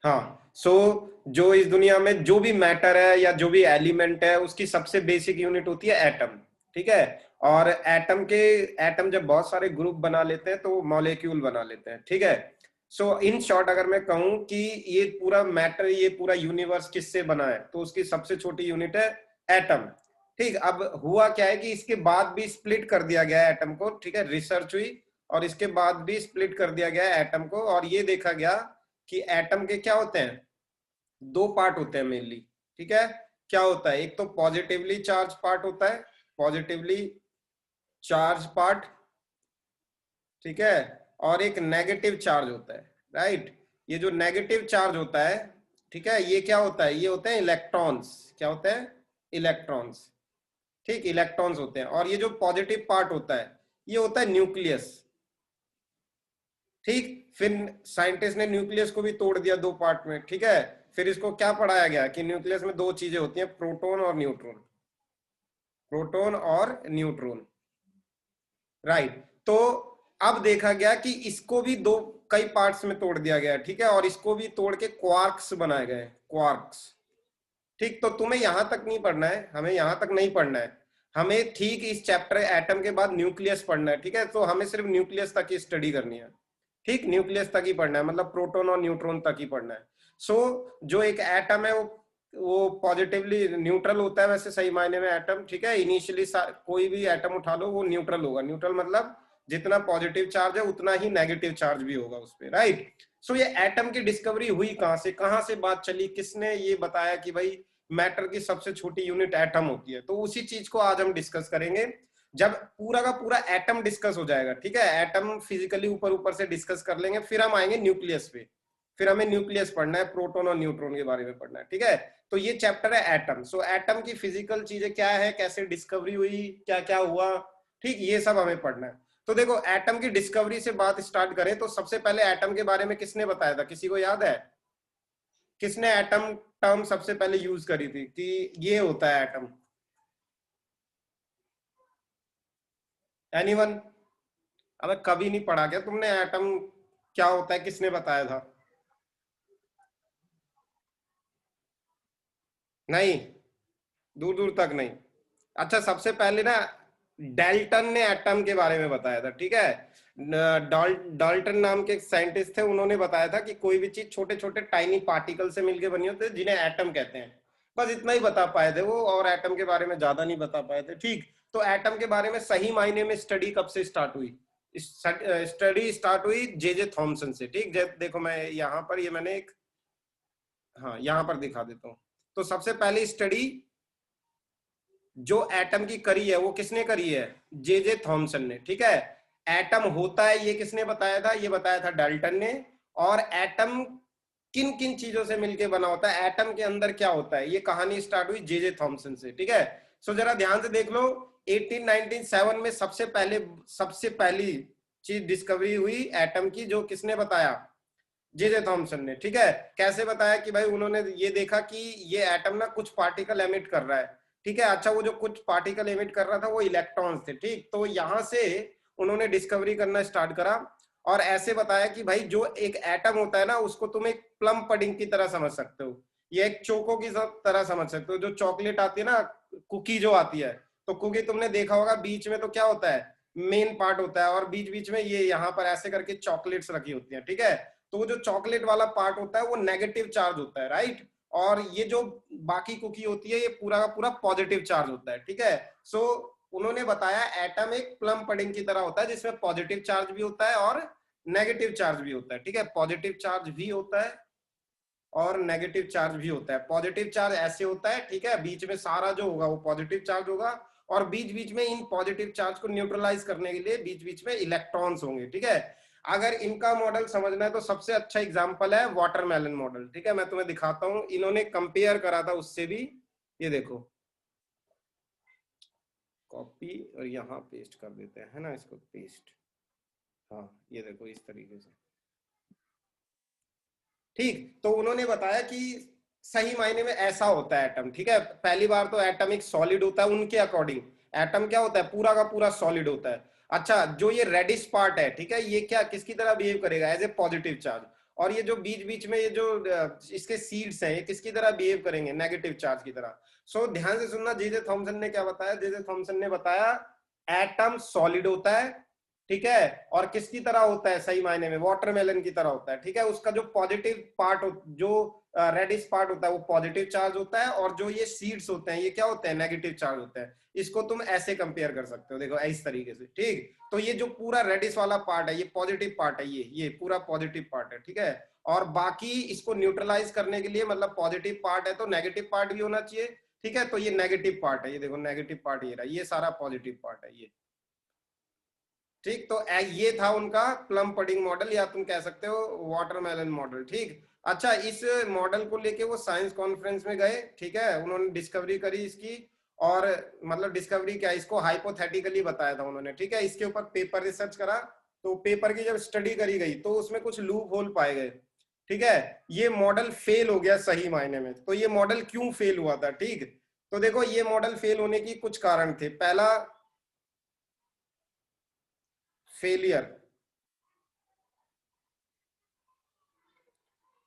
हाँ, जो इस दुनिया में जो भी मैटर है या जो भी एलिमेंट है उसकी सबसे बेसिक यूनिट होती है एटम। ठीक है। और एटम जब बहुत सारे ग्रुप बना लेते हैं तो मॉलिक्यूल बना लेते हैं। ठीक है। सो इन शॉर्ट अगर मैं कहूं कि ये पूरा मैटर, ये पूरा यूनिवर्स किससे बना है, तो उसकी सबसे छोटी यूनिट है एटम। ठीक। अब हुआ क्या है कि इसके बाद भी स्प्लिट कर दिया गया है एटम को। ठीक है, रिसर्च हुई और इसके बाद भी स्प्लिट कर दिया गया है एटम को, और ये देखा गया कि एटम के क्या होते हैं, दो पार्ट होते हैं मेनली। ठीक है। क्या होता है, एक तो पॉजिटिवली चार्ज पार्ट होता है, पॉजिटिवली चार्ज पार्ट। ठीक है। और एक नेगेटिव चार्ज होता है। राइट। ये जो नेगेटिव चार्ज होता है, ठीक है, ये क्या होता है, ये होते हैं इलेक्ट्रॉन्स। क्या होते हैं, इलेक्ट्रॉन्स। ठीक, इलेक्ट्रॉन्स होते हैं। और ये जो पॉजिटिव पार्ट होता है ये होता है न्यूक्लियस। ठीक। फिर साइंटिस्ट ने न्यूक्लियस को भी तोड़ दिया दो पार्ट में। ठीक है। फिर इसको क्या पढ़ाया गया कि न्यूक्लियस में दो चीजें होती हैं, प्रोटॉन और न्यूट्रॉन। प्रोटॉन और न्यूट्रॉन। राइट। तो अब देखा गया कि इसको भी दो कई पार्ट्स में तोड़ दिया गया। ठीक है। और इसको भी तोड़ के क्वार्क्स बनाए गए, क्वार्क्स। ठीक। तो तुम्हें यहां तक नहीं पढ़ना है, हमें यहां तक नहीं पढ़ना है। हमें ठीक इस चैप्टर एटम के बाद न्यूक्लियस पढ़ना है। ठीक है। तो हमें सिर्फ न्यूक्लियस तक की स्टडी करनी है। ठीक, न्यूक्लियस तक ही पढ़ना है, मतलब प्रोटॉन और न्यूट्रॉन तक ही पढ़ना है। जो एक एटम है वो पॉजिटिवली न्यूट्रल होता है वैसे सही मायने में एटम। ठीक है। इनिशियली कोई भी एटम उठा लो वो न्यूट्रल होगा। न्यूट्रल मतलब जितना पॉजिटिव चार्ज है उतना ही नेगेटिव चार्ज भी होगा उस पर। राइट। सो ये एटम की डिस्कवरी हुई कहां से बात चली, किसने ये बताया कि भाई मैटर की सबसे छोटी यूनिट एटम होती है, तो उसी चीज को आज हम डिस्कस करेंगे जब पूरा का पूरा एटम डिस्कस हो जाएगा। ठीक है। एटम फिजिकली ऊपर ऊपर से डिस्कस कर लेंगे, फिर हम आएंगे न्यूक्लियस पे। फिर हमें न्यूक्लियस पढ़ना है, प्रोटॉन और न्यूट्रॉन के बारे में पढ़ना है। ठीक है। तो ये चैप्टर है एटम। सो एटम की फिजिकल चीजें क्या है, कैसे डिस्कवरी हुई, क्या क्या हुआ, ठीक, ये सब हमें पढ़ना है। तो देखो, एटम की डिस्कवरी से बात स्टार्ट करें तो सबसे पहले एटम के बारे में किसने बताया था, किसी को याद है? किसने एटम टर्म सबसे पहले यूज करी थी कि ये होता है एटम? एनीवन? अबे कभी नहीं पढ़ा क्या तुमने एटम क्या होता है, किसने बताया था? नहीं, दूर दूर तक नहीं। अच्छा, सबसे पहले ना डाल्टन ने एटम के बारे में बताया था। ठीक है। डाल्टन नाम के एक साइंटिस्ट थे, उन्होंने बताया था कि कोई भी चीज छोटे छोटे टाइनी पार्टिकल से मिलके बनी होती है जिन्हें एटम कहते हैं। बस इतना ही बता पाए थे वो, और एटम के बारे में ज्यादा नहीं बता पाए थे। ठीक। तो एटम के बारे में सही मायने में स्टडी कब से स्टार्ट हुई? स्टडी स्टार्ट हुई जे थॉमसन से। ठीक। देखो मैं यहाँ पर, ये मैंने एक, हाँ, यहाँ पर दिखा देता हूँ। तो सबसे पहले स्टडी जो एटम की करी है वो किसने करी है? जे थॉमसन ने। ठीक है। एटम होता है ये किसने बताया था? ये बताया था डाल्टन ने। और एटम किन किन चीजों से मिलके बना होता है, एटम के अंदर क्या होता है, ये कहानी स्टार्ट हुई जे थॉमसन से। ठीक है। सो जरा ध्यान से देख लो, 1897 में सबसे पहली चीज डिस्कवरी हुई एटम की, जो किसने बताया? जे थॉमसन ने। ठीक है। कैसे बताया कि भाई उन्होंने ये देखा कि ये एटम ना कुछ पार्टिकल एमिट कर रहा है। ठीक है। अच्छा, वो जो कुछ पार्टिकल एमिट कर रहा था वो इलेक्ट्रॉन्स थे। ठीक। तो यहां से उन्होंने डिस्कवरी करना स्टार्ट करा, और ऐसे बताया कि भाई जो एक एटम होता है ना उसको तुम एक प्लम पडिंग की तरह समझ सकते हो, ये एक चोको की तरह समझ सकते हो। जो चॉकलेट आती है ना, कुकी जो आती है, तो कुकी तुमने देखा होगा बीच में तो क्या होता है, मेन पार्ट होता है, और बीच बीच में ये यहाँ पर ऐसे करके चॉकलेट्स रखी होती है। ठीक है। तो वो जो चॉकलेट वाला पार्ट होता है वो नेगेटिव चार्ज होता है। राइट। और ये जो बाकी कुकी होती है ये पूरा का पूरा पॉजिटिव चार्ज होता है। ठीक है। सो उन्होंने बताया एटम एक प्लम पडिंग की तरह होता है जिसमें पॉजिटिव चार्ज भी होता है और नेगेटिव चार्ज भी होता है। ठीक है। पॉजिटिव चार्ज भी होता है और नेगेटिव चार्ज भी होता है। पॉजिटिव चार्ज ऐसे होता है, ठीक है, बीच में सारा जो होगा वो पॉजिटिव चार्ज होगा, और बीच बीच में इन पॉजिटिव चार्ज को न्यूट्रलाइज करने के लिए बीच बीच में इलेक्ट्रॉन्स होंगे। ठीक है। अगर इनका मॉडल समझना है तो सबसे अच्छा एग्जांपल है वाटरमेलन मॉडल। ठीक है। मैं तुम्हें दिखाता हूं, इन्होंने कंपेयर करा था उससे भी। ये देखो, कॉपी और यहाँ पेस्ट कर देते हैं, है ना, इसको पेस्ट। हाँ, ये देखो इस तरीके से। ठीक। तो उन्होंने बताया कि सही मायने में ऐसा होता है एटम। ठीक है। पहली बार तो एटम एक सॉलिड होता है उनके अकॉर्डिंग। एटम क्या होता है, पूरा का पूरा सॉलिड होता है। अच्छा, जो ये रेडिश पार्ट है, ठीक है, ये क्या किसकी तरह बिहेव करेगा? As a positive charge. और ये जो बीच बीच में ये जो इसके सीड्स हैं, ये किसकी तरह बिहेव करेंगे, नेगेटिव चार्ज की तरह। सो ध्यान से सुनना, जे जे थॉमसन ने क्या बताया, जे जे थॉमसन ने बताया एटम सॉलिड होता है, ठीक है, और किसकी तरह होता है, सही मायने में वाटरमेलन की तरह होता है, ठीक है। उसका जो पॉजिटिव पार्ट, जो रेडिश पार्ट होता है वो पॉजिटिव चार्ज होता है, और जो ये सीड्स होते हैं ये क्या होते हैं, नेगेटिव चार्ज होते हैं। इसको तुम ऐसे कंपेयर कर सकते हो, देखो इस तरीके से, ठीक। तो ये जो पूरा रेडिश वाला पार्ट है ये पॉजिटिव पार्ट है, ये पूरा पॉजिटिव पार्ट है, ठीक है। और बाकी इसको न्यूट्रलाइज करने के लिए, मतलब पॉजिटिव पार्ट है तो नेगेटिव पार्ट भी होना चाहिए, ठीक है। तो ये नेगेटिव पार्ट है, ये देखो नेगेटिव पार्ट ये रहा, ये सारा पॉजिटिव पार्ट है ये, ठीक। तो ये था उनका प्लम पडिंग मॉडल, या तुम कह सकते हो वाटरमेलन मॉडल, ठीक। अच्छा, इस मॉडल को लेके वो साइंस कॉन्फ्रेंस में गए, ठीक है, उन्होंने डिस्कवरी करी इसकी, और मतलब डिस्कवरी क्या, इसको हाइपोथेटिकली बताया था उन्होंने, ठीक है। इसके ऊपर पेपर रिसर्च करा, तो पेपर की जब स्टडी करी गई तो उसमें कुछ लूप होल पाए गए, ठीक है। ये मॉडल फेल हो गया सही मायने में। तो ये मॉडल क्यों फेल हुआ था, ठीक। तो देखो ये मॉडल फेल होने की कुछ कारण थे। पहला, फेलियर,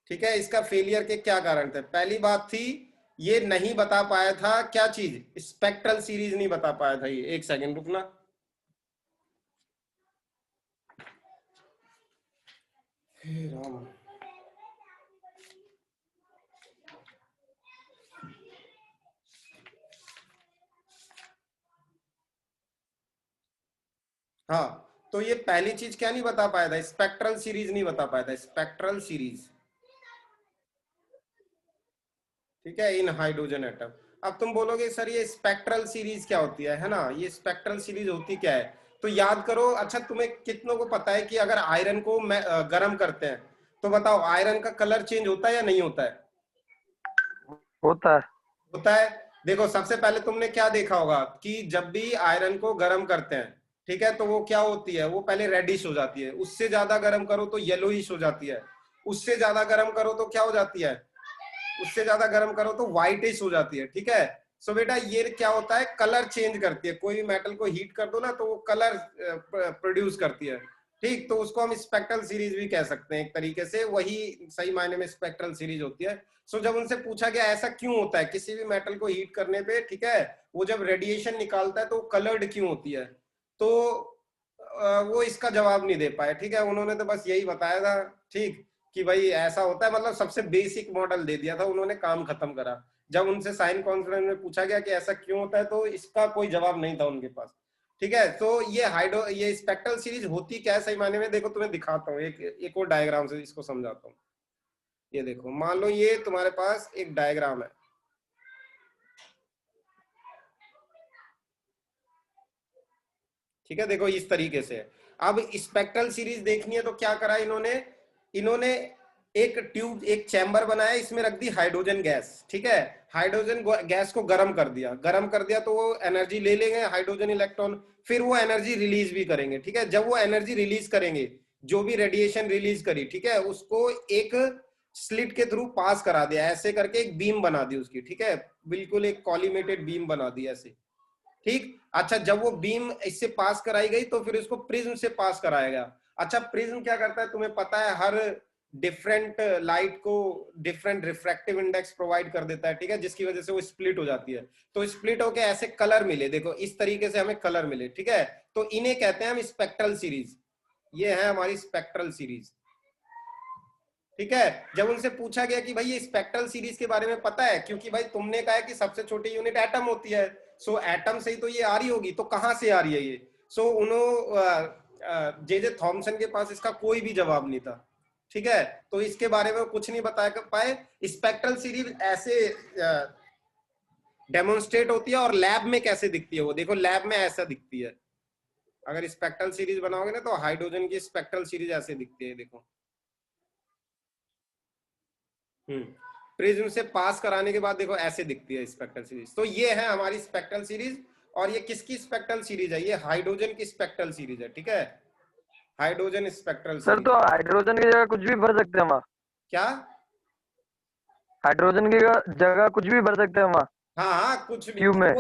ठीक है। इसका फेलियर के क्या कारण थे, पहली बात थी ये नहीं बता पाया था क्या चीज, स्पेक्ट्रल सीरीज नहीं बता पाया था ये। एक सेकंड रुकना। हे राम। हाँ, तो ये पहली चीज क्या नहीं बता पाया था, स्पेक्ट्रल सीरीज नहीं बता पाया था, स्पेक्ट्रल सीरीज, ठीक है, इन हाइड्रोजन एटम। अब तुम बोलोगे सर ये स्पेक्ट्रल सीरीज क्या होती है ना, ये स्पेक्ट्रल सीरीज होती क्या है, तो याद करो। अच्छा, तुम्हें कितनों को पता है कि अगर आयरन को गर्म करते हैं तो बताओ आयरन का कलर चेंज होता है या नहीं होता है? होता है। होता है। देखो सबसे पहले तुमने क्या देखा होगा कि जब भी आयरन को गर्म करते हैं, ठीक है, तो वो क्या होती है, वो पहले रेडिश हो जाती है, उससे ज्यादा गर्म करो तो येलोइश हो जाती है, उससे ज्यादा गर्म करो तो क्या हो जाती है, उससे ज्यादा गर्म करो तो व्हाइटिश हो जाती है, ठीक है। सो बेटा ये क्या होता है, कलर चेंज करती है। कोई भी मेटल को हीट कर दो ना तो वो कलर प्रोड्यूस करती है, ठीक। तो उसको हम स्पेक्ट्रल सीरीज भी कह सकते हैं एक तरीके से, वही सही मायने में स्पेक्ट्रल सीरीज होती है। सो जब उनसे पूछा गया ऐसा क्यों होता है किसी भी मेटल को हीट करने पे, ठीक है, वो जब रेडिएशन निकालता है तो कलर्ड क्यों होती है, तो वो इसका जवाब नहीं दे पाए, ठीक है। उन्होंने तो बस यही बताया था, ठीक, कि भाई ऐसा होता है, मतलब सबसे बेसिक मॉडल दे दिया था उन्होंने, काम खत्म करा। जब उनसे साइन कॉन्फ्रेंस में पूछा गया कि ऐसा क्यों होता है तो इसका कोई जवाब नहीं था उनके पास, ठीक है। तो ये स्पेक्ट्रल सीरीज होती क्या है सही मायने में, देखो तुम्हें दिखाता हूँ एक और डायग्राम से इसको समझाता हूँ। ये देखो, मान लो ये तुम्हारे पास एक डायग्राम है, ठीक है, देखो इस तरीके से। अब स्पेक्ट्रल सीरीज देखनी है तो क्या करा इन्होंने, इन्होंने एक ट्यूब, एक चैम्बर बनाया, इसमें रख दी हाइड्रोजन गैस, ठीक है। हाइड्रोजन गैस को गर्म कर दिया, गर्म कर दिया तो वो एनर्जी ले लेंगे हाइड्रोजन इलेक्ट्रॉन, फिर वो एनर्जी रिलीज भी करेंगे, ठीक है। जब वो एनर्जी रिलीज करेंगे, जो भी रेडिएशन रिलीज करी, ठीक है, उसको एक स्लिट के थ्रू पास करा दिया, ऐसे करके एक बीम बना दी उसकी, ठीक है, बिल्कुल एक कॉलीमेटेड बीम बना दी ऐसे, ठीक। अच्छा, जब वो बीम इससे पास कराई गई तो फिर उसको प्रिज्म से पास कराया गया। अच्छा, प्रिज्म क्या करता है तुम्हें पता है, हर डिफरेंट लाइट को डिफरेंट रिफ्रैक्टिव इंडेक्स प्रोवाइड कर देता है, ठीक है, जिसकी वजह से वो स्प्लिट हो जाती है। तो स्प्लिट होके ऐसे कलर मिले, देखो इस तरीके से हमें कलर मिले, ठीक है। तो इन्हें कहते हैं हम स्पेक्ट्रल सीरीज, ये है हमारी स्पेक्ट्रल सीरीज, ठीक है। जब उनसे पूछा गया कि भाई ये स्पेक्ट्रल सीरीज के बारे में पता है, क्योंकि भाई तुमने कहा है कि सबसे छोटी यूनिट एटम होती है, सो एटम से ही तो ये आ रही होगी, तो कहां से आ रही है ये, सो उन्होंने जे जे थॉमसन के पास इसका कोई भी जवाब नहीं था, ठीक है। तो इसके बारे में कुछ नहीं बता पाए। स्पेक्ट्रल सीरीज ऐसे डेमोन्स्ट्रेट होती है, और लैब में कैसे दिखती है वो देखो, लैब में ऐसा दिखती है। अगर स्पेक्ट्रल सीरीज बनाओगे ना तो हाइड्रोजन की स्पेक्ट्रल सीरीज ऐसे दिखती है, देखो। प्रिज्म से पास कराने के बाद देखो ऐसे दिखती है स्पेक्ट्रल सीरीज। तो ये है हमारी स्पेक्ट्रल सीरीज, और ये किसकी स्पेक्ट्रल सीरीज है, ये हाइड्रोजन की स्पेक्ट्रल सीरीज है, ठीक है, हाइड्रोजन स्पेक्ट्रल सर सीरीज। तो हाइड्रोजन की जगह कुछ भी भर सकते हैं वहाँ? क्या? हाइड्रोजन की जगह कुछ भी भर सकते हैं वहाँ हाँ हाँ, कुछ भी, क्यूब में?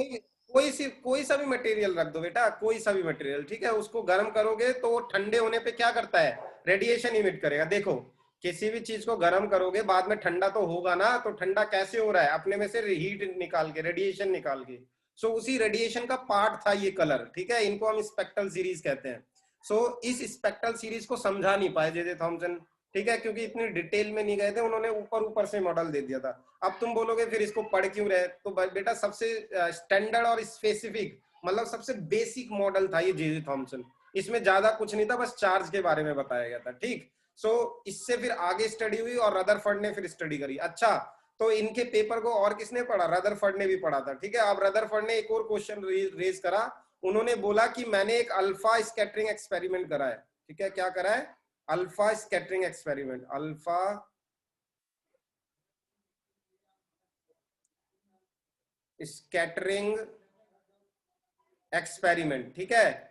कोई सा भी मटेरियल रख दो बेटा, कोई सा भी मटेरियल, ठीक है। उसको गर्म करोगे तो वो ठंडे होने पे क्या करता है, रेडिएशन इमिट करेगा। देखो किसी भी चीज को गर्म करोगे बाद में ठंडा तो होगा ना, तो ठंडा कैसे हो रहा है? अपने में से हीट निकाल के, रेडिएशन निकाल के। सो उसी रेडिएशन का पार्ट था ये कलर, ठीक है। इनको हम स्पेक्ट्रल सीरीज कहते हैं। सो इस स्पेक्ट्रल सीरीज को समझा नहीं पाए जे जे थॉमसन, ठीक है, क्योंकि इतनी डिटेल में नहीं गए थे, उन्होंने ऊपर ऊपर से मॉडल दे दिया था। अब तुम बोलोगे फिर इसको पढ़ क्यों रहे, तो बेटा सबसे स्टैंडर्ड और स्पेसिफिक, मतलब सबसे बेसिक मॉडल था ये जे जे थॉमसन। इसमें ज्यादा कुछ नहीं था, बस चार्ज के बारे में बताया गया था, ठीक। सो इससे फिर आगे स्टडी हुई और रदरफोर्ड ने फिर स्टडी करी। अच्छा, तो इनके पेपर को और किसने पढ़ा? रदरफोर्ड ने भी पढ़ा था, ठीक है। अब रदरफोर्ड ने एक और क्वेश्चन रेज करा। उन्होंने बोला कि मैंने एक अल्फा स्कैटरिंग एक्सपेरिमेंट करा है, ठीक है। क्या करा है? Alpha scattering experiment, alpha scattering experiment, ठीक है।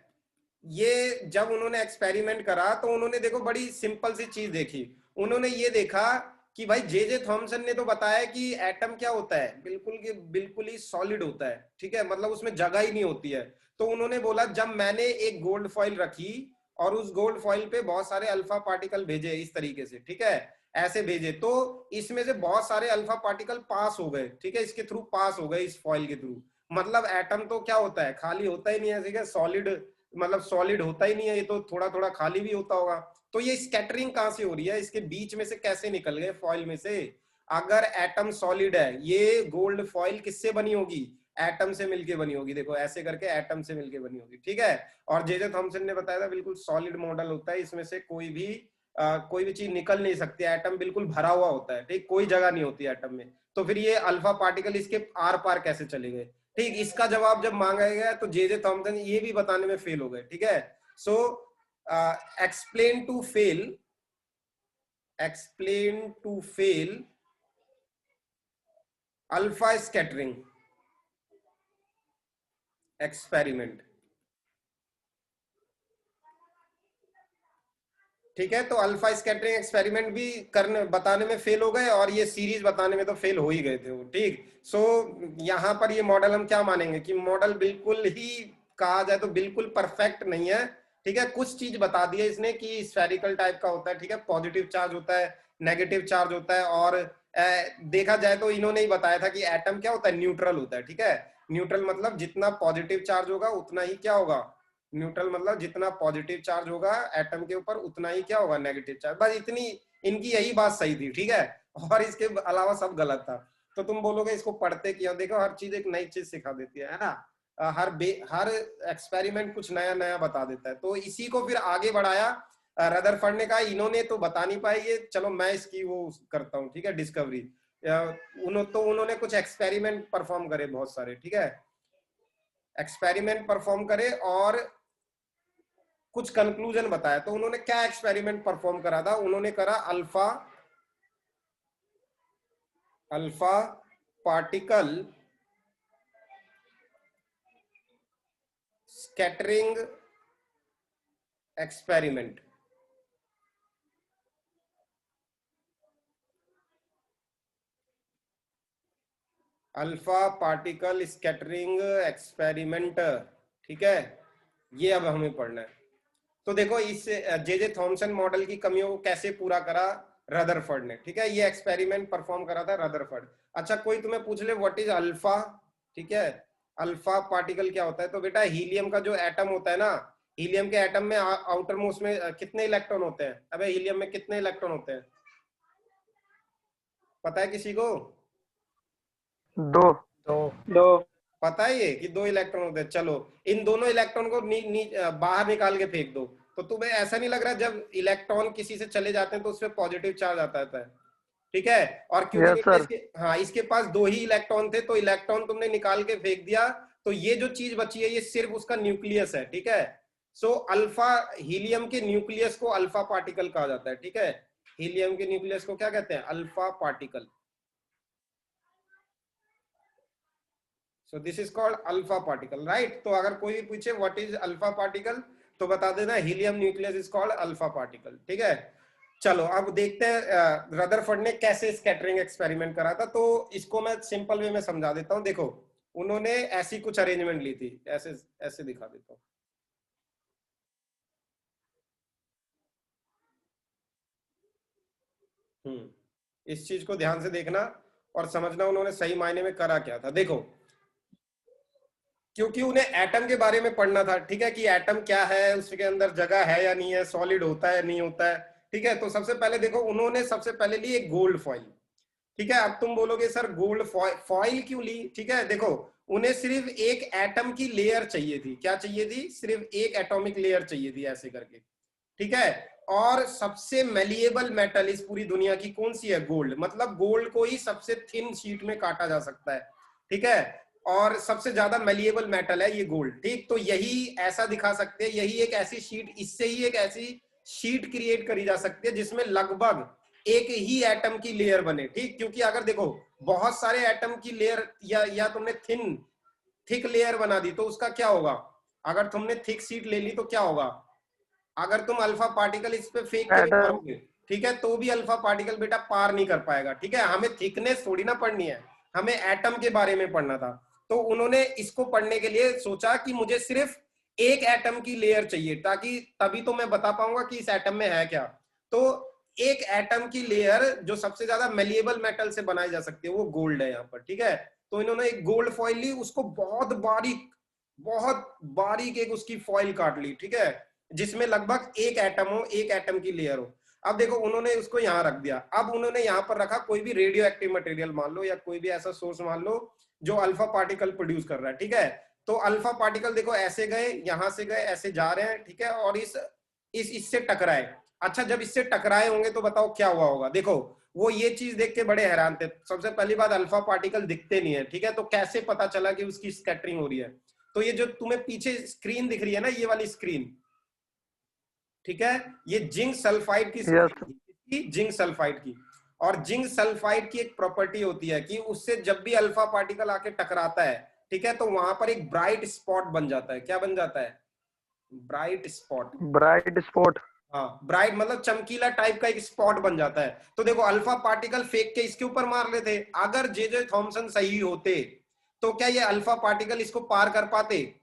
ये जब उन्होंने एक्सपेरिमेंट करा तो उन्होंने देखो बड़ी सिंपल सी चीज देखी। उन्होंने ये देखा कि भाई जे जे थॉमसन ने तो बताया कि एटम क्या होता है, बिल्कुल ही सॉलिड होता है, ठीक है, मतलब उसमें जगह ही नहीं होती है। तो उन्होंने बोला जब मैंने एक गोल्ड फॉइल रखी और उस गोल्ड फॉइल पे बहुत सारे अल्फा पार्टिकल भेजे इस तरीके से, ठीक है, ऐसे भेजे, तो इसमें से बहुत सारे अल्फा पार्टिकल पास हो गए, ठीक है, इसके थ्रू पास हो गए, इस फॉइल के थ्रू। मतलब एटम तो क्या होता है, खाली होता ही नहीं है, ठीक है, सॉलिड, मतलब सॉलिड होता ही नहीं है, ये तो थोड़ा थोड़ा खाली भी होता होगा। तो ये स्कैटरिंग कहां से हो रही है, इसके बीच में से कैसे निकल गए फॉइल में से? अगर एटम सॉलिड है, ये गोल्ड फॉइल किससे बनी होगी? एटम से मिलके बनी होगी, देखो ऐसे करके एटम से मिलके बनी होगी, ठीक है। और जे जे थॉमसन ने बताया था बिल्कुल सॉलिड मॉडल होता है, इसमें से कोई भी चीज निकल नहीं सकती, एटम बिल्कुल भरा हुआ होता है, ठीक, कोई जगह नहीं होती एटम में। तो फिर ये अल्फा पार्टिकल इसके आर पार कैसे चले गए? ठीक, इसका जवाब जब मांगा गया तो जे जे थॉमसन ये भी बताने में फेल हो गए, ठीक है। So explain to fail, explain to fail alpha scattering experiment, ठीक है। तो अल्फा स्कैटरिंग एक्सपेरिमेंट भी करने बताने में फेल हो गए और ये सीरीज बताने में तो फेल हो ही गए थे वो, ठीक। सो यहाँ पर ये मॉडल हम क्या मानेंगे कि मॉडल बिल्कुल ही, कहा जाए तो बिल्कुल परफेक्ट नहीं है, ठीक है। कुछ चीज बता दी है इसने कि स्फेरिकल टाइप का होता है, ठीक है, पॉजिटिव चार्ज होता है, नेगेटिव चार्ज होता है, और देखा जाए तो इन्होंने ही बताया था कि एटम क्या होता है, न्यूट्रल होता है, ठीक है। न्यूट्रल मतलब जितना पॉजिटिव चार्ज होगा उतना ही क्या होगा, न्यूट्रल मतलब जितना पॉजिटिव चार्ज होगा एटम के ऊपर उतना ही क्या होगा, नेगेटिव चार्ज। बस इतनी इनकी यही बात सही थी, ठीक है, और इसके अलावा सब गलत था। तो तुम बोलोगे इसको पढ़ते क्यों? देखो हर चीज एक नई चीज सिखा देती है ना। हर एक्सपेरिमेंट कुछ नया नया बता देता है, तो इसी को फिर आगे बढ़ाया। रदरफोर्ड ने कहा इन्होंने तो बता नहीं पाई ये, चलो मैं इसकी वो करता हूँ, ठीक है, डिस्कवरी। उन्होंने कुछ एक्सपेरिमेंट परफॉर्म करे बहुत सारे, ठीक है, एक्सपेरिमेंट परफॉर्म करे और कुछ कंक्लूजन बताया। तो उन्होंने क्या एक्सपेरिमेंट परफॉर्म करा था? उन्होंने करा alpha alpha particle scattering experiment. Alpha particle scattering experiment, ठीक है, ये अब हमें पढ़ना है। तो देखो इस जे जे थॉमसन मॉडल की कमियों को कैसे पूरा करा रदरफोर्ड ने, ठीक है, ये एक्सपेरिमेंट परफॉर्म करा था रदरफोर्ड। अच्छा, कोई तुम्हें पूछ ले व्हाट इज अल्फा, ठीक है, अल्फा पार्टिकल क्या होता है? तो बेटा हीलियम का जो एटम होता है ना, हीलियम के एटम में आउटर मोस्ट में कितने इलेक्ट्रॉन होते हैं? अबे हीलियम में कितने इलेक्ट्रॉन होते हैं, पता है किसी को? दो। दो। दो। पता है ये कि 2 इलेक्ट्रॉन होते हैं। चलो इन दोनों इलेक्ट्रॉन को बाहर निकाल के फेंक दो, तो तुम्हें ऐसा नहीं लग रहा जब इलेक्ट्रॉन किसी से चले जाते हैं तो उसमें पॉजिटिव चार्ज आता है, ठीक है। और क्योंकि यस बेटा सर। इसके पास 2 ही इलेक्ट्रॉन थे, तो इलेक्ट्रॉन तुमने निकाल के फेंक दिया, तो ये जो चीज बची है ये सिर्फ उसका न्यूक्लियस है, ठीक है। सो अल्फा, हीलियम के न्यूक्लियस को अल्फा पार्टिकल कहा जाता है, ठीक है, हीलियम के न्यूक्लियस को क्या कहते हैं? Alpha particle. So this is called alpha particle, right. तो अगर कोई भी पूछे व्हाट इज अल्फा पार्टिकल, तो बता देना helium nucleus is called alpha particle, ठीक है। चलो अब देखते हैं रदरफोर्ड ने कैसे स्कैटरिंग एक्सपेरिमेंट करा था। तो इसको मैं सिंपल वे में समझा देता हूं। देखो उन्होंने ऐसी कुछ अरेंजमेंट ली थी, ऐसे ऐसे दिखा देता हूं। इस चीज को ध्यान से देखना और समझना उन्होंने सही मायने में करा क्या था। देखो, क्योंकि उन्हें एटम के बारे में पढ़ना था, ठीक है, कि एटम क्या है, उसके अंदर जगह है या नहीं है, सॉलिड होता है नहीं होता है, ठीक है। तो सबसे पहले देखो, उन्होंने सबसे पहले ली एक गोल्ड फॉइल, ठीक है। अब तुम बोलोगे सर गोल्ड फॉइल क्यों ली, ठीक है। देखो, उन्हें सिर्फ एक एटम की लेयर चाहिए थी। क्या चाहिए थी? सिर्फ एक एटॉमिक लेयर चाहिए थी, ऐसे करके, ठीक है। और सबसे मेलिएबल मेटल इस पूरी दुनिया की कौन सी है? गोल्ड। मतलब गोल्ड को ही सबसे थिन शीट में काटा जा सकता है, ठीक है। और सबसे ज्यादा मेलिएबल मेटल है ये गोल्ड, ठीक। तो यही ऐसा दिखा सकते हैं, यही एक ऐसी शीट, इससे ही एक ऐसी शीट क्रिएट करी जा सकती है जिसमें लगभग एक ही एटम की लेयर बने, ठीक। क्योंकि अगर देखो बहुत सारे एटम की लेयर या तुमने थिक लेयर बना दी तो उसका क्या होगा? अगर तुमने थिक शीट ले ली तो क्या होगा? अगर तुम अल्फा पार्टिकल इस पे फेंक के भी एटम। मारोगे, ठीक है, तो भी अल्फा पार्टिकल बेटा पार नहीं कर पाएगा, ठीक है। हमें थिकनेस थोड़ी ना पढ़नी है, हमें एटम के बारे में पढ़ना था। तो उन्होंने इसको पढ़ने के लिए सोचा कि मुझे सिर्फ एक एटम की लेयर चाहिए, ताकि तभी तो मैं बता पाऊंगा कि इस एटम में है क्या। तो एक एटम की लेयर जो सबसे ज्यादा मेलिएबल मेटल से बनाई जा सकती है वो गोल्ड है यहाँ पर, ठीक है। तो इन्होंने एक गोल्ड फॉइल ली, उसको बहुत बारीक एक उसकी फॉइल काट ली, ठीक है, जिसमें लगभग एक एटम हो, एक एटम की लेयर हो। अब देखो, उन्होंने उसको यहां रख दिया। अब उन्होंने यहां पर रखा कोई भी रेडियो एक्टिव मटेरियल मान लो, या कोई भी ऐसा सोर्स मान लो जो अल्फा पार्टिकल प्रोड्यूस कर रहा है, ठीक है। तो अल्फा पार्टिकल देखो ऐसे गए, यहां से गए, ऐसे जा रहे हैं, ठीक है, और इससे टकराए। अच्छा, जब इससे टकराए होंगे तो बताओ क्या हुआ होगा? देखो, वो ये चीज देख के बड़े हैरान थे। सबसे पहली बात, अल्फा पार्टिकल दिखते नहीं है, ठीक है, तो कैसे पता चला कि उसकी स्कैटरिंग हो रही है? तो ये जो तुम्हें पीछे स्क्रीन दिख रही है ना, ये वाली स्क्रीन, ठीक है, ये जिंक सल्फाइड की यस। स्क्रीन थी, जिंक सल्फाइड की। और जिंक सल्फाइड की एक प्रॉपर्टी होती है कि उससे जब भी अल्फा पार्टिकल आके टकराता है, ठीक है, तो वहां पर एक ब्राइट स्पॉट बन जाता है। क्या बन जाता है? Bright spot. Bright spot. हाँ, ब्राइट मतलब चमकीला टाइप का एक स्पॉट बन जाता है। तो देखो, अल्फा पार्टिकल फेंक के इसके ऊपर मार लेते, अगर जे थॉमसन सही होते तो क्या ये अल्फा पार्टिकल इसको पार कर पाते?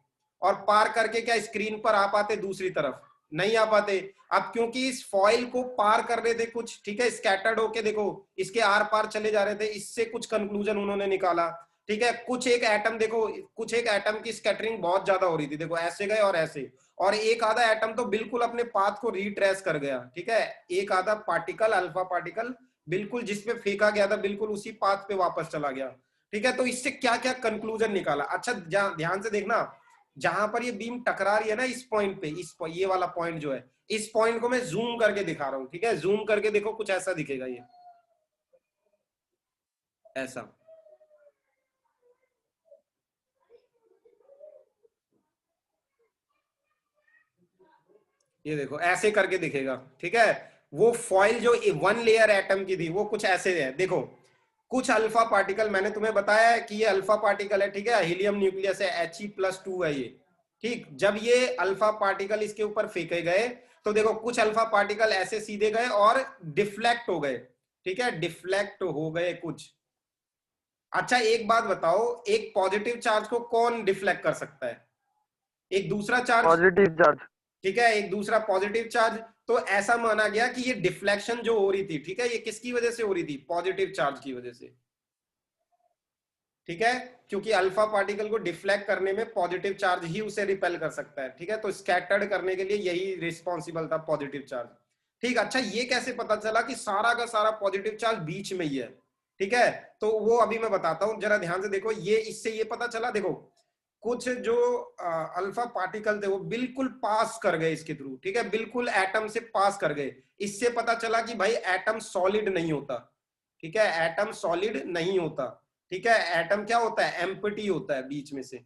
और पार करके क्या स्क्रीन पर आ पाते दूसरी तरफ? नहीं आ पाते। अब क्योंकि इस फॉइल को पार कर रहे थे कुछ, ठीक है, स्कैटर्ड होके देखो इसके आर पार चले जा रहे थे, इससे कुछ कंक्लूजन उन्होंने निकाला, ठीक है। कुछ एक एटम देखो, कुछ एक एटम की स्कैटरिंग बहुत ज्यादा हो रही थी, देखो ऐसे गए और ऐसे, और एक आधा एटम तो बिल्कुल अपने पाथ को रिट्रेस कर गया, ठीक है। एक आधा पार्टिकल, अल्फा पार्टिकल, बिल्कुल जिसपे फेंका गया था बिल्कुल उसी पाथ पे वापस चला गया, ठीक है। तो इससे क्या क्या कंक्लूजन निकाला? अच्छा, ध्यान से देखना, जहां पर ये बीम टकरा रही है ना, इस पॉइंट पे, ये वाला पॉइंट जो है, इस पॉइंट को मैं जूम करके दिखा रहा हूं, ठीक है। जूम करके देखो, कुछ ऐसा दिखेगा, ये ऐसा, ये देखो ऐसे करके दिखेगा, ठीक है। वो फॉइल जो वन लेयर एटम की थी वो कुछ ऐसे है, देखो। कुछ अल्फा पार्टिकल, मैंने तुम्हें बताया है कि ये अल्फा पार्टिकल है, ठीक है, हीलियम न्यूक्लियस है, He+2 है ये, ठीक। जब ये अल्फा पार्टिकल इसके ऊपर फेंके गए तो देखो कुछ अल्फा पार्टिकल ऐसे सीधे गए और डिफ्लेक्ट हो गए, ठीक है, डिफ्लेक्ट हो गए कुछ। अच्छा, एक बात बताओ, एक पॉजिटिव चार्ज को कौन डिफ्लेक्ट कर सकता है? एक दूसरा चार्ज, पॉजिटिव चार्ज। ठीक है, एक दूसरा पॉजिटिव चार्ज। तो ऐसा माना गया कि ये डिफ्लेक्शन जो हो रही थी, ठीक है, ये किसकी वजह से हो रही थी? पॉजिटिव चार्ज की वजह से, ठीक है। क्योंकि अल्फा पार्टिकल को डिफ्लेक्ट करने में पॉजिटिव चार्ज ही उसे रिपेल कर सकता है, ठीक है। तो स्कैटर्ड करने के लिए यही रिस्पॉन्सिबल था, पॉजिटिव चार्ज, ठीक। अच्छा, ये कैसे पता चला कि सारा का सारा पॉजिटिव चार्ज बीच में ही है, ठीक है। तो वो अभी मैं बताता हूं, जरा ध्यान से देखो। ये इससे ये पता चला, देखो कुछ जो अल्फा पार्टिकल थे वो बिल्कुल पास कर गए इसके थ्रू, ठीक है, बिल्कुल एटम से पास कर गए। इससे पता चला कि भाई एटम सॉलिड नहीं होता, ठीक है, एटम सॉलिड नहीं होता, ठीक है। एटम क्या होता है? एम्प्टी होता है बीच में से,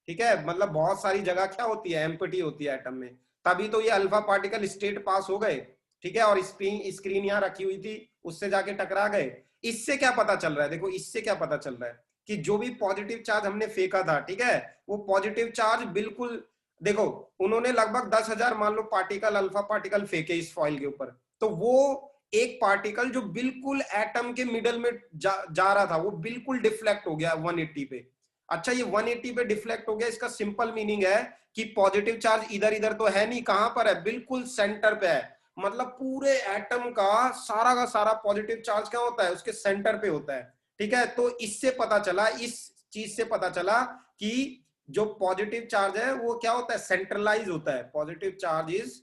ठीक है। मतलब बहुत सारी जगह क्या होती है? एम्प्टी होती है एटम में। तभी तो ये अल्फा पार्टिकल स्टेट पास हो गए, ठीक है, और स्क्रीन यहाँ रखी हुई थी, उससे जाके टकरा गए। इससे क्या पता चल रहा है? देखो, इससे क्या पता चल रहा है कि जो भी पॉजिटिव चार्ज हमने फेंका था, ठीक है, वो पॉजिटिव चार्ज बिल्कुल, देखो उन्होंने लगभग 10,000 मान लो पार्टिकल, अल्फा पार्टिकल फेंके इस फॉइल के ऊपर, तो वो एक पार्टिकल जो बिल्कुल एटम के मिडल में जा रहा था वो बिल्कुल डिफ्लेक्ट हो गया 180 पे। अच्छा, ये 180 पे डिफ्लेक्ट हो गया, इसका सिंपल मीनिंग है कि पॉजिटिव चार्ज इधर इधर तो है नहीं, कहां पर है? बिल्कुल सेंटर पे है। मतलब पूरे एटम का सारा पॉजिटिव चार्ज क्या होता है, उसके सेंटर पे होता है। ठीक है, तो इससे पता चला, इस चीज से पता चला कि जो पॉजिटिव चार्ज है वो क्या होता है, सेंट्रलाइज होता है। पॉजिटिव चार्ज इज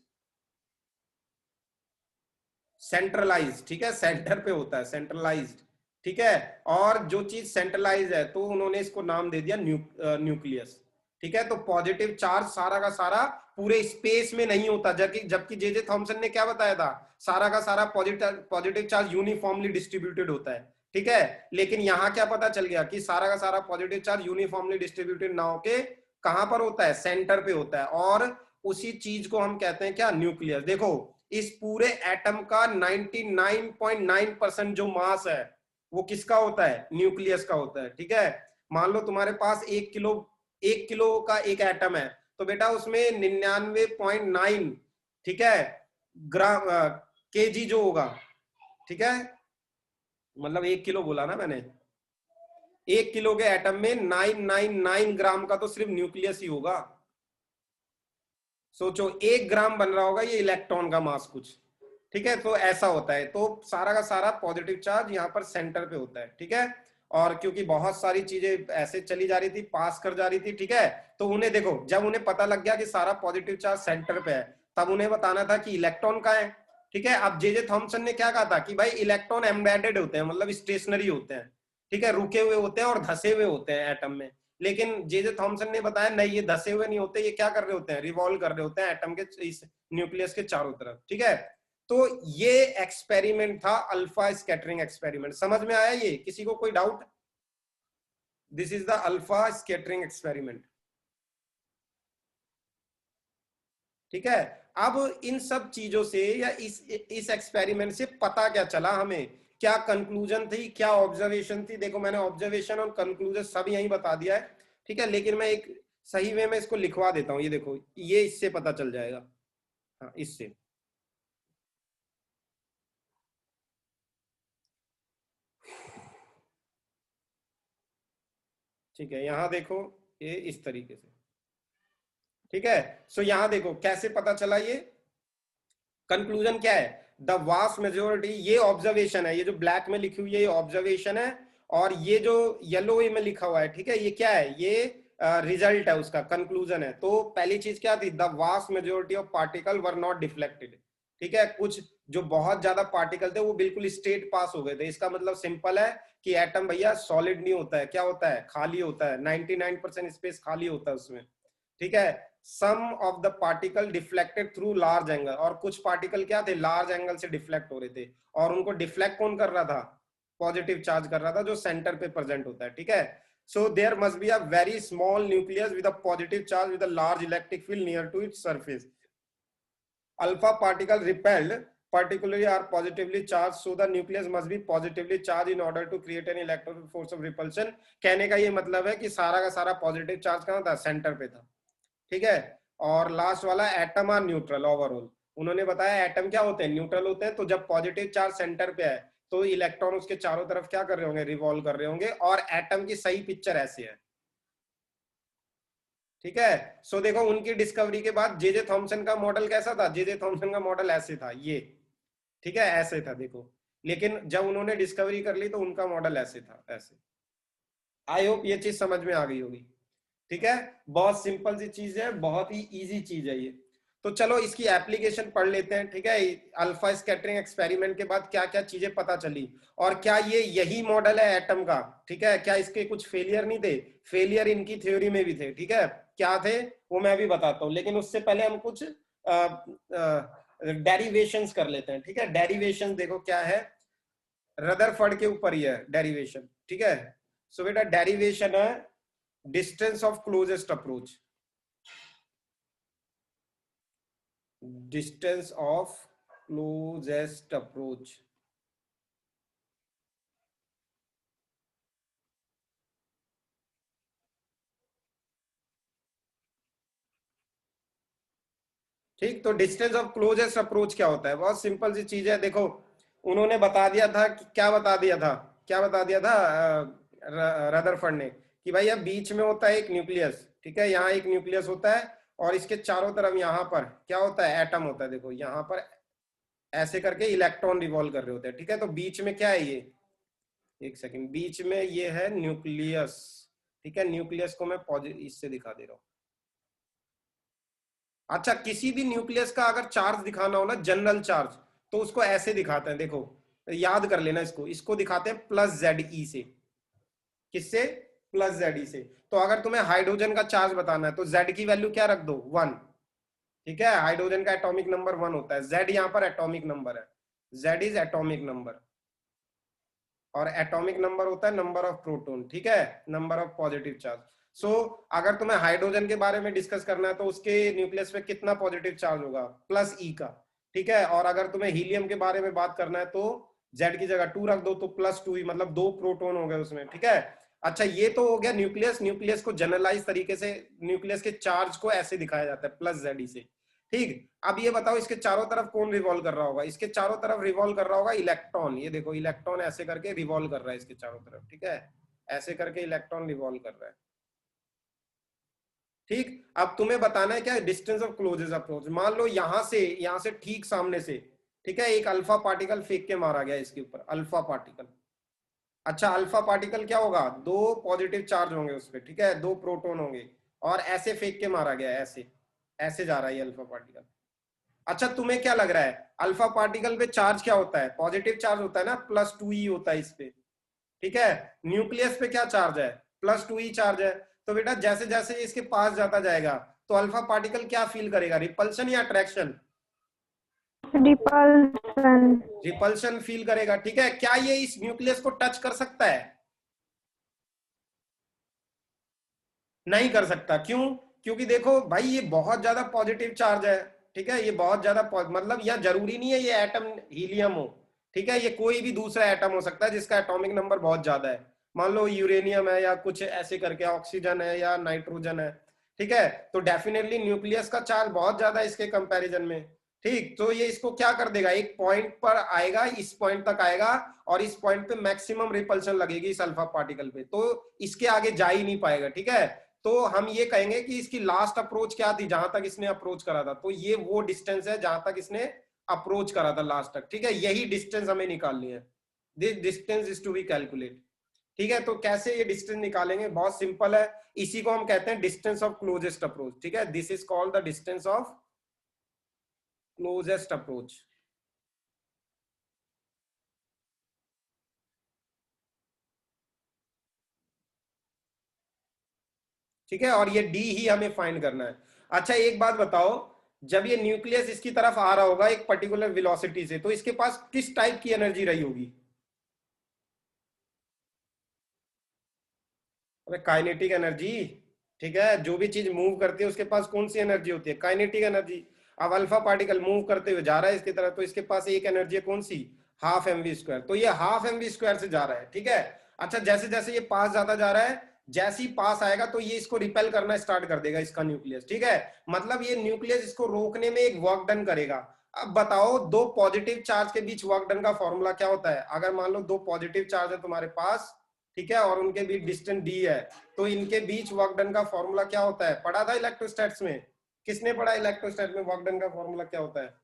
सेंट्रलाइज, ठीक है, सेंटर पे होता है, सेंट्रलाइज्ड। ठीक है, और जो चीज सेंट्रलाइज है तो उन्होंने इसको नाम दे दिया न्यूक्लियस। ठीक है, तो पॉजिटिव चार्ज सारा का सारा पूरे स्पेस में नहीं होता, जबकि जबकि जे जे थॉमसन ने क्या बताया था, सारा का सारा पॉजिटिव चार्ज यूनिफॉर्मली डिस्ट्रीब्यूटेड होता है। ठीक है, लेकिन यहां क्या पता चल गया कि सारा का सारा पॉजिटिव चार्ज यूनिफॉर्मली डिस्ट्रीब्यूटेड ना होके कहां पर होता है, सेंटर पे होता है। और उसी चीज को हम कहते हैं क्या, न्यूक्लियस। देखो इस पूरे एटम का 99.9% जो मास है वो किसका होता है, न्यूक्लियस का होता है। ठीक है, मान लो तुम्हारे पास 1 किलो का एक एटम है, तो बेटा उसमें 99.9, ठीक है, ग्राम केजी जो होगा, ठीक है, मतलब 1 किलो बोला ना मैंने, 1 किलो के एटम में 999 ग्राम का तो सिर्फ न्यूक्लियस ही होगा। सोचो 1 ग्राम बन रहा होगा ये इलेक्ट्रॉन का मास कुछ। ठीक है, तो ऐसा होता है, तो सारा का सारा पॉजिटिव चार्ज यहाँ पर सेंटर पे होता है। ठीक है, और क्योंकि बहुत सारी चीजें ऐसे चली जा रही थी, पास कर जा रही थी, ठीक है, तो उन्हें देखो जब उन्हें पता लग गया कि सारा पॉजिटिव चार्ज सेंटर पे है, तब उन्हें बताना था कि इलेक्ट्रॉन का है। ठीक है, अब जे जे थॉमसन ने क्या कहा था कि भाई इलेक्ट्रॉन एम्बेडेड होते हैं, मतलब स्टेशनरी होते हैं। ठीक है, रुके हुए होते हैं और धसे हुए होते हैं एटम में। लेकिन जे जे थॉमसन ने बताया नहीं, ये धसे हुए नहीं होते, ये क्या कर रहे होते हैं, रिवॉल्व कर रहे होते हैं एटम के इस न्यूक्लियस के चारों तरफ। ठीक है, तो ये एक्सपेरिमेंट था अल्फा स्कैटरिंग एक्सपेरिमेंट। समझ में आया ये, किसी को कोई doubt? This is the alpha scattering experiment. ठीक है, अब इन सब चीजों से या इस एक्सपेरिमेंट से पता क्या चला हमें, क्या कंक्लूजन थी, क्या ऑब्जर्वेशन थी? देखो मैंने ऑब्जर्वेशन और कंक्लूजन सब यही बता दिया है। ठीक है, लेकिन मैं एक सही वे में इसको लिखवा देता हूं। ये देखो, ये इससे पता चल जाएगा, हाँ इससे। ठीक है, यहां देखो, ये इस तरीके से। ठीक है, सो यहां देखो कैसे पता चला ये। कंक्लूजन क्या है, द वास्ट मेजोरिटी, ये ऑब्जर्वेशन है, ये जो ब्लैक में लिखी हुई है ये ऑब्जर्वेशन है, और ये जो येलो में लिखा हुआ है, ठीक है, ये क्या है, ये रिजल्ट है, उसका कंक्लूजन है। तो पहली चीज क्या थी, the vast majority of particle were not deflected. ठीक है, कुछ जो बहुत ज्यादा पार्टिकल थे वो बिल्कुल स्ट्रेट पास हो गए थे। इसका मतलब सिंपल है कि एटम भैया सॉलिड नहीं होता है, क्या होता है, खाली होता है, 99% स्पेस खाली होता है उसमें। ठीक है, sum of the particle deflected through large angle, और कुछ पार्टिकल क्या थे, लार्ज एंगल से डिफ्लेक्ट हो रहे थे, और उनको डिफ्लेक्ट कौन कर रहा था, पॉजिटिव चार्ज कर रहा था, जो सेंटर पे प्रेजेंट होता है। ठीक है, so there must be a very small nucleus with a positive charge with a large electric field near to its surface. Alpha particle repelled particularly are positively charged, so the nucleus must be positively charged in order to create an electric force of repulsion। कहने का ये मतलब है कि सारा का सारा positive charge कहाँ था, सेंटर पे था। ठीक है, और लास्ट वाला एटम आर न्यूट्रल ओवरऑल। उन्होंने बताया एटम क्या होते हैं, न्यूट्रल होते हैं। तो जब पॉजिटिव चार्ज सेंटर पे है तो इलेक्ट्रॉन उसके चारों तरफ क्या कर रहे होंगे, रिवॉल्व कर रहे होंगे, और एटम की सही पिक्चर ऐसी है। ठीक है, सो देखो उनकी डिस्कवरी के बाद जे जे थॉमसन का मॉडल कैसा था, जे जे थॉमसन का मॉडल ऐसे था ये। ठीक है, ऐसे था देखो, लेकिन जब उन्होंने डिस्कवरी कर ली तो उनका मॉडल ऐसे था, ऐसे। आई होप ये चीज समझ में आ गई होगी। ठीक है, बहुत सिंपल सी चीज है, बहुत ही इजी चीज है ये। तो चलो इसकी एप्लीकेशन पढ़ लेते हैं। ठीक है, अल्फा स्कैटरिंग एक्सपेरिमेंट के बाद क्या क्या चीजें पता चली, और क्या ये यही मॉडल है एटम का? ठीक है, क्या इसके कुछ फेलियर नहीं थे? फेलियर इनकी थ्योरी में भी थे। ठीक है, क्या थे वो मैं भी बताता हूँ, लेकिन उससे पहले हम कुछ डेरिवेशंस कर लेते हैं। ठीक है, डेरिवेशन देखो क्या है, रदरफोर्ड के ऊपर ही है डेरिवेशन। ठीक है, सो बेटा डेरिवेशन है distance of closest approach, distance of closest approach. ठीक, तो डिस्टेंस ऑफ क्लोजेस्ट अप्रोच क्या होता है, बहुत सिंपल सी चीज है। देखो उन्होंने बता दिया था कि क्या बता दिया था, क्या बता दिया था रदरफोर्ड ने, कि भाई अब बीच में होता है एक न्यूक्लियस। ठीक है, यहाँ एक न्यूक्लियस होता है और इसके चारों तरफ यहाँ पर क्या होता है, एटम होता है। देखो यहाँ पर ऐसे करके इलेक्ट्रॉन रिवॉल्व कर रहे होते हैं, ठीक है। तो बीच में क्या है ये, एक सेकंड, बीच में ये है न्यूक्लियस, ठीक है। न्यूक्लियस को मैं पॉजिटिव इससे दिखा दे रहा हूं। अच्छा, किसी भी न्यूक्लियस का अगर चार्ज दिखाना हो ना, जनरल चार्ज, तो उसको ऐसे दिखाते हैं, देखो याद कर लेना इसको, इसको दिखाते हैं प्लस जेड ई से। किससे? प्लस जेड ई से। तो अगर तुम्हें हाइड्रोजन का चार्ज बताना है तो जेड की वैल्यू क्या रख दो, 1, ठीक है। हाइड्रोजन का एटॉमिक नंबर 1 होता है, जेड यहाँ पर एटॉमिक नंबर है, जेड इज एटॉमिक नंबर, और एटॉमिक नंबर होता है नंबर ऑफ प्रोटॉन, ठीक है, नंबर ऑफ पॉजिटिव चार्ज। सो अगर तुम्हें हाइड्रोजन के बारे में डिस्कस करना है तो उसके न्यूक्लियस पे कितना पॉजिटिव चार्ज होगा, प्लस ई का, ठीक है। और अगर तुम्हें हीलियम के बारे में बात करना है तो जेड की जगह 2 रख दो, तो प्लस 2 ही, मतलब 2 प्रोटॉन हो गए उसमें, ठीक है। अच्छा, ये तो हो गया न्यूक्लियस। न्यूक्लियस को जनरलाइज तरीके से, न्यूक्लियस के चार्ज को ऐसे दिखाया जाता है प्लस जेड से, ठीक। अब ये बताओ इसके चारों तरफ कौन रिवॉल्व कर रहा होगा, इसके चारों तरफ रिवॉल्व कर रहा होगा इलेक्ट्रॉन। ये देखो इलेक्ट्रॉन ऐसे करके रिवॉल्व कर रहा है इसके चारों तरफ, ठीक है, ऐसे करके इलेक्ट्रॉन रिवॉल्व कर रहा है, ठीक। अब तुम्हें बताना है क्या, डिस्टेंस ऑफ क्लोजेस्ट अप्रोच। मान लो यहां से ठीक सामने से, ठीक है, एक अल्फा पार्टिकल फेंक के मारा गया इसके ऊपर, अल्फा पार्टिकल। अच्छा, अल्फा पार्टिकल क्या होगा, 2 पॉजिटिव चार्ज होंगे उस पर, ठीक है, 2 प्रोटॉन होंगे, और ऐसे फेंक के मारा गया, ऐसे ऐसे जा रहा है ये अल्फा पार्टिकल। अच्छा, तुम्हें क्या लग रहा है अल्फा पार्टिकल पे चार्ज क्या होता है, पॉजिटिव चार्ज होता है ना, +2e होता है इस पे, ठीक है। न्यूक्लियस पे क्या चार्ज है, +2e चार्ज है। तो बेटा जैसे जैसे इसके पास जाता जाएगा तो अल्फा पार्टिकल क्या फील करेगा, रिपल्शन या अट्रैक्शन? रिपल्सन। रिपल्शन फील करेगा, ठीक है। क्या ये इस न्यूक्लियस को टच कर सकता है? नहीं कर सकता, क्यों? क्योंकि देखो भाई ये बहुत ज्यादा पॉजिटिव चार्ज है, ठीक है, ये बहुत ज्यादा मतलब यह जरूरी नहीं है ये एटम हीलियम हो, ठीक है, ये कोई भी दूसरा एटम हो सकता है जिसका एटॉमिक नंबर बहुत ज्यादा है। मान लो यूरेनियम है या कुछ ऐसे करके, ऑक्सीजन है या नाइट्रोजन है, ठीक है। तो डेफिनेटली न्यूक्लियस का चार्ज बहुत ज्यादा है इसके कंपैरिजन में, ठीक। तो ये इसको क्या कर देगा, एक पॉइंट पर आएगा, इस पॉइंट तक आएगा, और इस पॉइंट पे मैक्सिमम रिपल्शन लगेगी इस अल्फा पार्टिकल पे, तो इसके आगे जा ही नहीं पाएगा, ठीक है। तो हम ये कहेंगे कि इसकी लास्ट अप्रोच क्या थी, जहां तक इसने अप्रोच करा था, तो ये वो डिस्टेंस है जहां तक इसने अप्रोच करा था लास्ट तक, ठीक है। यही डिस्टेंस हमें निकालनी है, this distance is to be calculate, ठीक है। तो कैसे ये डिस्टेंस निकालेंगे, बहुत सिंपल है, इसी को हम कहते हैं डिस्टेंस ऑफ क्लोजेस्ट अप्रोच, ठीक है। This is called the distance of closest approach. ठीक है, और ये डी ही हमें फाइंड करना है। अच्छा, एक बात बताओ, जब ये न्यूक्लियस इसकी तरफ आ रहा होगा एक पर्टिकुलर वेलोसिटी से, तो इसके पास किस टाइप की एनर्जी रही होगी? अरे काइनेटिक एनर्जी, ठीक है। जो भी चीज मूव करती है उसके पास कौन सी एनर्जी होती है, काइनेटिक एनर्जी। अब अल्फा पार्टिकल मूव करते हुए जा रहा है इसकी तरफ, तो इसके पास एक एनर्जी है, कौन सी, ½ mv², तो ये ½ mv² से जा रहा है, ठीक है। अच्छा, जैसे जैसे ये पास जाता जा रहा है, जैसे ही पास आएगा तो ये इसको रिपेल करना स्टार्ट कर देगा, इसका न्यूक्लियस, ठीक है। मतलब ये न्यूक्लियस इसको रोकने में एक वर्क डन करेगा। अब बताओ, 2 पॉजिटिव चार्ज के बीच वर्क डन का फॉर्मूला क्या होता है? अगर मान लो 2 पॉजिटिव चार्ज है तुम्हारे पास, ठीक है, और उनके बीच डिस्टेंस डी है, तो इनके बीच वर्क डन का फॉर्मूला क्या होता है, पढ़ा था इलेक्ट्रोस्टैट्स में? किसने पढ़ा इलेक्ट्रोस्टैट में वर्क डन का फॉर्मूला क्या होता है,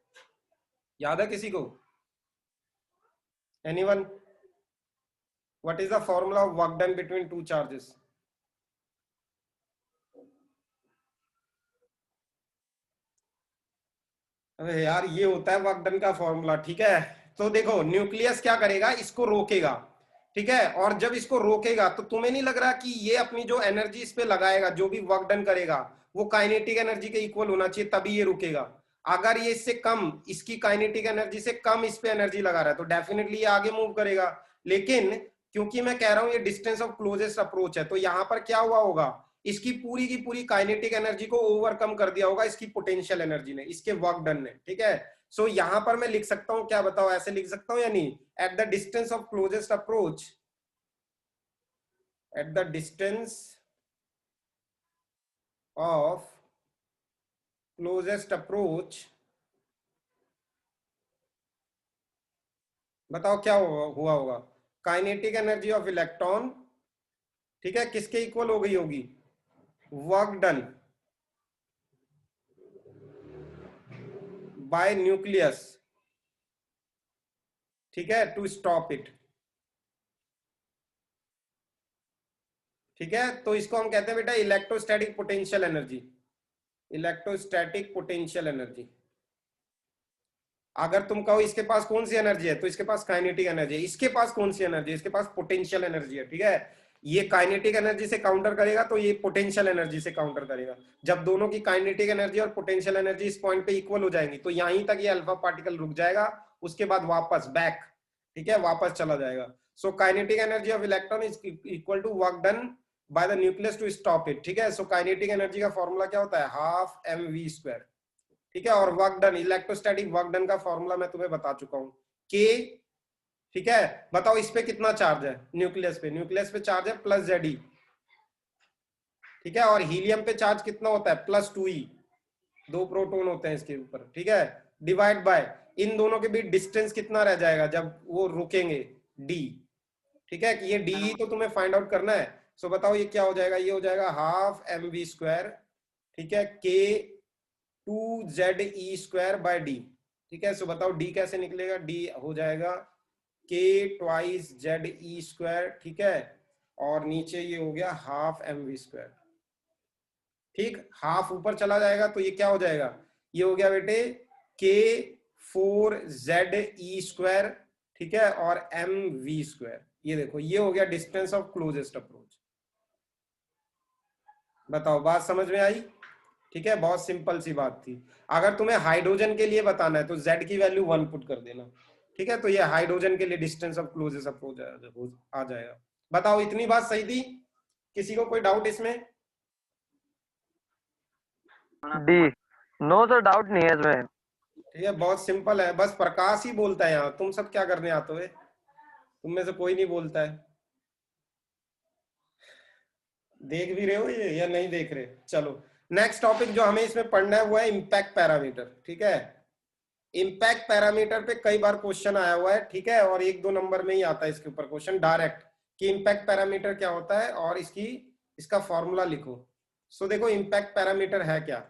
याद है किसी को? Anyone? What is the formula of work done between 2 charges? अरे यार, ये होता है वर्क डन का फॉर्मूला, ठीक है। तो देखो न्यूक्लियस क्या करेगा, इसको रोकेगा, ठीक है। और जब इसको रोकेगा तो तुम्हें नहीं लग रहा कि ये अपनी जो एनर्जी इस पे लगाएगा, जो भी वर्क डन करेगा, वो काइनेटिक एनर्जी के इक्वल होना चाहिए, तभी ये रुकेगा। अगर ये इससे कम, इसकी काइनेटिक एनर्जी से कम इस पे एनर्जी लगा रहा है, तो डेफिनेटली ये आगे मूव करेगा। लेकिन क्योंकि मैं कह रहा हूं ये डिस्टेंस ऑफ क्लोजेस्ट अप्रोच है, तो यहां पर क्या हुआ होगा, इसकी पूरी की पूरी काइनेटिक एनर्जी को ओवरकम कर दिया होगा इसकी पोटेंशियल एनर्जी ने, इसके वर्क डन ने, ठीक है। सो यहां पर मैं लिख सकता हूं, क्या बताओ, ऐसे लिख सकता हूं या नहीं, at the distance of closest approach, at the distance of closest approach, बताओ क्या हुआ होगा, काइनेटिक एनर्जी ऑफ इलेक्ट्रॉन, ठीक है, किसके इक्वल हो गई होगी, वर्क डन बाय न्यूक्लियस, ठीक है, टू स्टॉप इट। ठीक है, तो इसको हम कहते हैं बेटा electrostatic potential energy. Electrostatic potential energy. अगर तुम कहो इसके पास कौन सी एनर्जी है, तो इसके पास काइनेटिक एनर्जी है। इसके पास कौन सी एनर्जी है, इसके पास पोटेंशियल एनर्जी है। ठीक है, ये काइनेटिक एनर्जी से काउंटर करेगा तो ये पोटेंशियल एनर्जी से काउंटर करेगा। जब दोनों की काइनेटिक एनर्जी और पोटेंशियल एनर्जी इस पॉइंट पे इक्वल हो जाएंगी तो यहीं तक ये अल्फा पार्टिकल रुक जाएगा, उसके बाद वापस बैक, ठीक है, वापस चला जाएगा। So kinetic energy of electron is equal to work done by the nucleus to stop it. ठीक है, सो काइनेटिक एनर्जी का फॉर्मूला क्या होता है, हाफ mv²। ठीक है, और work done, electrostatic work done का फॉर्मूला मैं तुम्हें बता चुका हूं, के। ठीक है, बताओ इस पे कितना चार्ज है, न्यूक्लियस पे, न्यूक्लियस पे चार्ज है +Ze। ठीक है, और हीलियम पे चार्ज कितना होता है, +2e, 2 प्रोटॉन होते हैं इसके ऊपर। ठीक है, डिवाइड बाय इन दोनों के बीच डिस्टेंस कितना रह जाएगा जब वो रुकेंगे, d। ठीक है, कि ये d तो तुम्हें फाइंड आउट करना है। सो बताओ ये क्या हो जाएगा, ये हो जाएगा हाफ mv²। ठीक है, k 2Ze²/d। ठीक है, सो बताओ d कैसे निकलेगा, d हो जाएगा k ट्वाइस Ze²। ठीक है, और नीचे ये हो गया हाफ mv²। ठीक, हाफ ऊपर चला जाएगा तो ये क्या हो जाएगा, ये हो गया बेटे k 4Ze²। ठीक है, और mv²। ये देखो ये हो गया डिस्टेंस ऑफ क्लोजेस्ट अप्रोच। बताओ बात समझ में आई। ठीक है, बहुत सिंपल सी बात थी। अगर तुम्हें हाइड्रोजन के लिए बताना है तो Z की वैल्यू 1 पुट कर देना। ठीक है, तो ये हाइड्रोजन के लिए डिस्टेंस ऑफ क्लोजेस्ट अप्रोच आ जाएगा। बताओ इतनी बात सही थी, किसी को कोई डाउट इसमें। डी। नो सर, डाउट नहीं है इसमें। ठीक है, बहुत सिंपल है, बस प्रकाश ही बोलता है यहाँ, तुम सब क्या करने आते हो, तुम में से कोई नहीं बोलता है। देख भी रहे हो ये या नहीं देख रहे। चलो नेक्स्ट टॉपिक जो हमें इसमें पढ़ना है वो है इम्पैक्ट पैरामीटर। ठीक है, इम्पैक्ट पैरामीटर पे कई बार क्वेश्चन आया हुआ है। ठीक है, और 1-2 नंबर में ही आता है इसके ऊपर क्वेश्चन डायरेक्ट कि इम्पैक्ट पैरामीटर क्या होता है और इसका फॉर्मूला लिखो। सो देखो इम्पैक्ट पैरामीटर है क्या।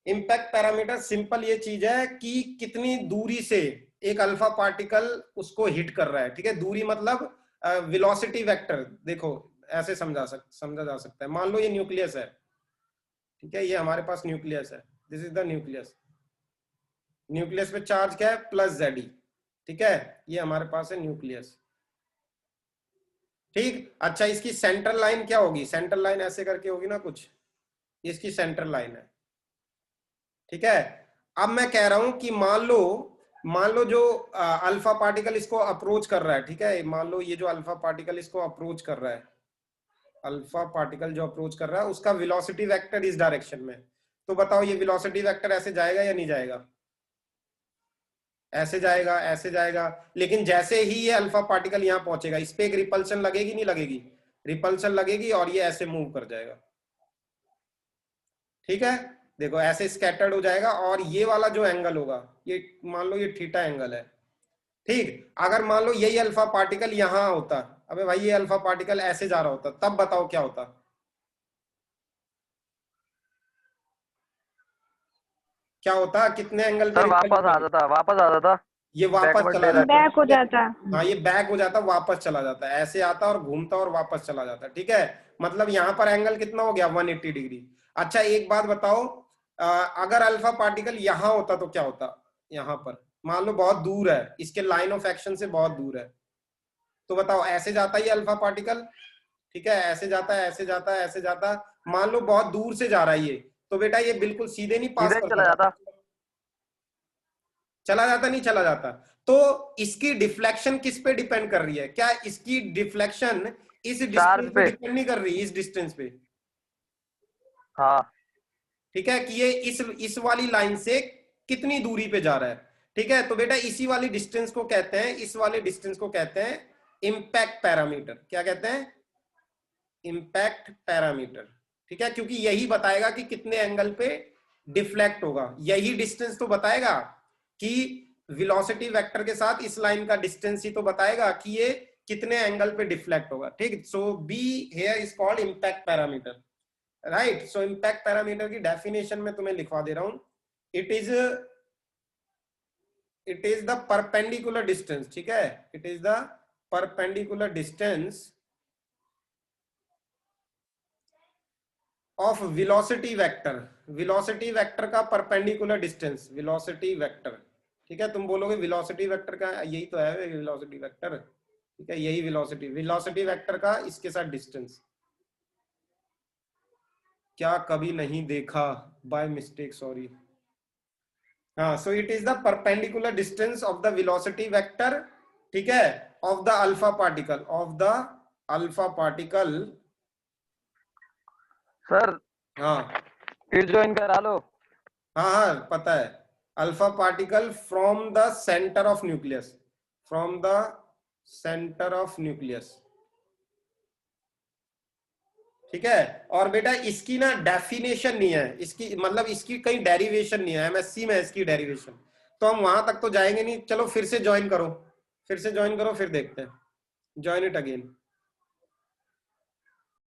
इम्पैक्ट पैरामीटर सिंपल ये चीज है कि कितनी दूरी से एक अल्फा पार्टिकल उसको हिट कर रहा है। ठीक है, दूरी मतलब वेलोसिटी वेक्टर। देखो ऐसे समझा जा सकता है। मान लो ये न्यूक्लियस है। ठीक है, ये हमारे पास न्यूक्लियस है, this is the nucleus. Nucleus पे चार्ज क्या है, +Ze। ठीक है, ये हमारे पास है न्यूक्लियस। ठीक, अच्छा इसकी सेंट्रल लाइन क्या होगी, सेंट्रल लाइन ऐसे करके होगी ना कुछ, इसकी सेंट्रल लाइन है। ठीक है, अब मैं कह रहा हूं कि मान लो जो अल्फा पार्टिकल इसको अप्रोच कर रहा है। ठीक है, मान लो ये जो अल्फा पार्टिकल इसको अप्रोच कर रहा है, अल्फा पार्टिकल जो अप्रोच कर रहा है उसका वेलोसिटी वेक्टर इस डायरेक्शन में। तो बताओ ये वेलोसिटी वेक्टर ऐसे जाएगा या नहीं जाएगा, ऐसे जाएगा, ऐसे जाएगा। लेकिन जैसे ही ये अल्फा पार्टिकल यहाँ पहुंचेगा इस पे एक रिपल्शन लगेगी, नहीं लगेगी, रिपल्शन लगेगी और ये ऐसे मूव कर जाएगा। ठीक है, देखो ऐसे स्कैटर्ड हो जाएगा और ये वाला जो एंगल होगा, ये मान लो ये थीटा एंगल है। ठीक, अगर मान लो यही अल्फा पार्टिकल यहाँ होता, अबे भाई ये अल्फा पार्टिकल ऐसे जा रहा होता, तब बताओ क्या होता, क्या होता, कितने एंगल पे सर रिपल वापस आ जाता, वापस आ जाता। ये वापस बैकवर्ड चला जाता, बैक हो जाता। हाँ ये बैक हो जाता, वापस चला जाता, ऐसे आता और घूमता और वापस चला जाता। ठीक है, मतलब यहाँ पर एंगल कितना हो गया, 180 डिग्री। अच्छा एक बात बताओ, अगर अल्फा पार्टिकल यहाँ होता तो क्या होता, यहाँ पर मान लो बहुत दूर है, इसके लाइन ऑफ एक्शन से बहुत दूर है, तो बताओ ऐसे जाता ही अल्फा पार्टिकल। ठीक है, ऐसे जाता है, ऐसे जाता है, ऐसे जाता, मान लो बहुत दूर से जा रहा है ये, तो बेटा ये बिल्कुल सीधे नहीं पास सीधे कर चला जाता। चला जाता, नहीं चला जाता। तो इसकी डिफ्लेक्शन किस पे डिपेंड कर रही है, क्या इसकी डिफ्लेक्शन इस डिस्टेंस पे पे। डिपेंड नहीं कर रही, इस डिस्टेंस पे। हाँ। ठीक है, कि ये इस वाली लाइन से कितनी दूरी पे जा रहा है। ठीक है, तो बेटा इसी वाली डिस्टेंस को कहते हैं, इस वाले डिस्टेंस को कहते हैं इम्पैक्ट पैरामीटर। क्या कहते हैं, इम्पैक्ट पैरामीटर। ठीक है, क्योंकि यही बताएगा कि कितने एंगल पे डिफ्लेक्ट होगा, यही डिस्टेंस तो बताएगा कि वेलोसिटी वेक्टर के साथ इस लाइन का डिस्टेंस ही तो बताएगा कि ये कितने एंगल पे डिफ्लेक्ट होगा। ठीक, so B here is called impact parameter, right. So impact parameter की डेफिनेशन में तुम्हें लिखवा दे रहा हूं, it is it is the perpendicular distance, ठीक है, it is the perpendicular distance of velocity vector, velocity vector का परपेंडिकुलर डिस्टेंस, वेलोसिटी वेक्टर, ठीक है। तुम बोलोगे वेलोसिटी वेक्टर का, यही तो है वेलोसिटी वेक्टर, ठीक है, यही वेलोसिटी, वेलोसिटी वेक्टर का इसके साथ डिस्टेंस। क्या कभी नहीं देखा, बाय मिस्टेक, सॉरी। हाँ, so it is the perpendicular distance of the velocity vector, ठीक है, of the alpha particle, of the alpha particle. Sir हाँ फिर ज्वाइन करा लो। हाँ हाँ पता है, alpha particle from the centre of nucleus, from the centre of nucleus, ठीक है। और बेटा इसकी ना डेफिनेशन नहीं है, इसकी मतलब इसकी कहीं डेरिवेशन नहीं है, एमएससी में इसकी डेरिवेशन, तो हम वहां तक तो जाएंगे नहीं। चलो फिर से ज्वाइन करो, फिर से ज्वाइन करो, फिर देखते हैं, ज्वाइन इट अगेन।